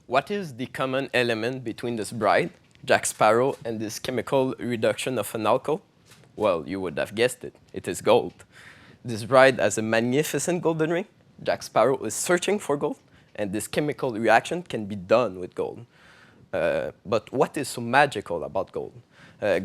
What is the common element between this bride, Jack Sparrow, and this chemical reduction of an alcohol? Well, you would have guessed it. It is gold. This bride has a magnificent golden ring. Jack Sparrow is searching for gold, and this chemical reaction can be done with gold. But what is so magical about gold?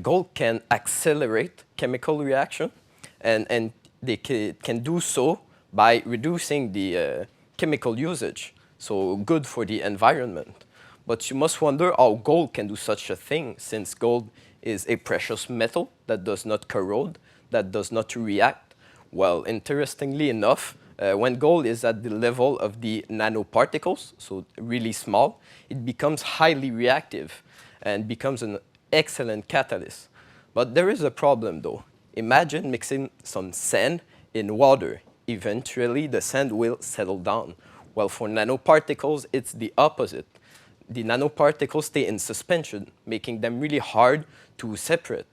Gold can accelerate chemical reaction, and they can do so by reducing the chemical usage, so good for the environment. But you must wonder how gold can do such a thing, since gold is a precious metal that does not corrode, that does not react. Well, interestingly enough, when gold is at the level of the nanoparticles, so really small, it becomes highly reactive and becomes an excellent catalyst. But there is a problem though. Imagine mixing some sand in water. Eventually, the sand will settle down. Well, for nanoparticles, it's the opposite. The nanoparticles stay in suspension, making them really hard to separate.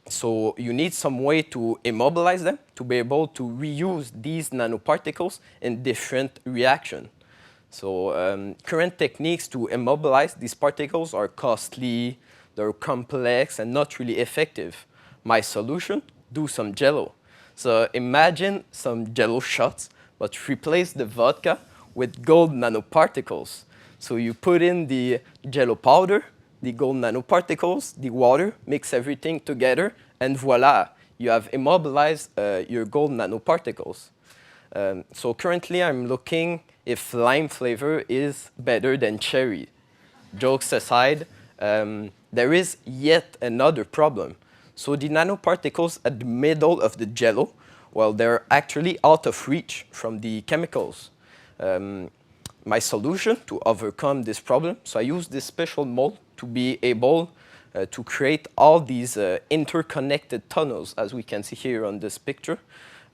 So you need some way to immobilize them to be able to reuse these nanoparticles in different reactions. So current techniques to immobilize these particles are costly, they're complex, and not really effective. My solution? Do some Jello. So imagine some Jello shots, but replace the vodka with gold nanoparticles. So you put in the Jello powder, the gold nanoparticles, the water, mix everything together, and voila, you have immobilized your gold nanoparticles. So currently I'm looking if lime flavor is better than cherry. Jokes aside, there is yet another problem. So the nanoparticles at the middle of the Jello, well, they're actually out of reach from the chemicals. My solution to overcome this problem, so I use this special mold to be able to create all these interconnected tunnels, as we can see here on this picture,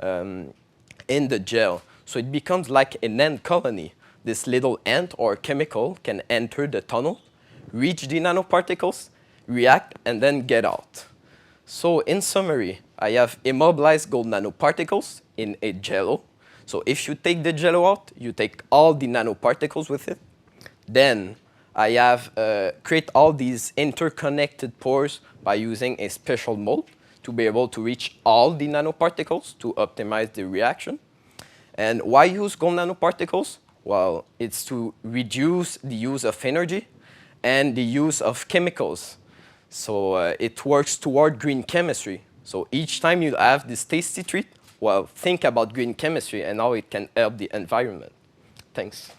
in the gel. So it becomes like an ant colony. This little ant or chemical can enter the tunnel, reach the nanoparticles, react, and then get out. So in summary, I have immobilized gold nanoparticles in a Jello. So if you take the Jello out, you take all the nanoparticles with it. Then I have create all these interconnected pores by using a special mold to be able to reach all the nanoparticles to optimize the reaction. And why use gold nanoparticles? Well, it's to reduce the use of energy and the use of chemicals. So it works toward green chemistry. So each time you have this tasty treat, well, think about green chemistry and how it can help the environment. Thanks.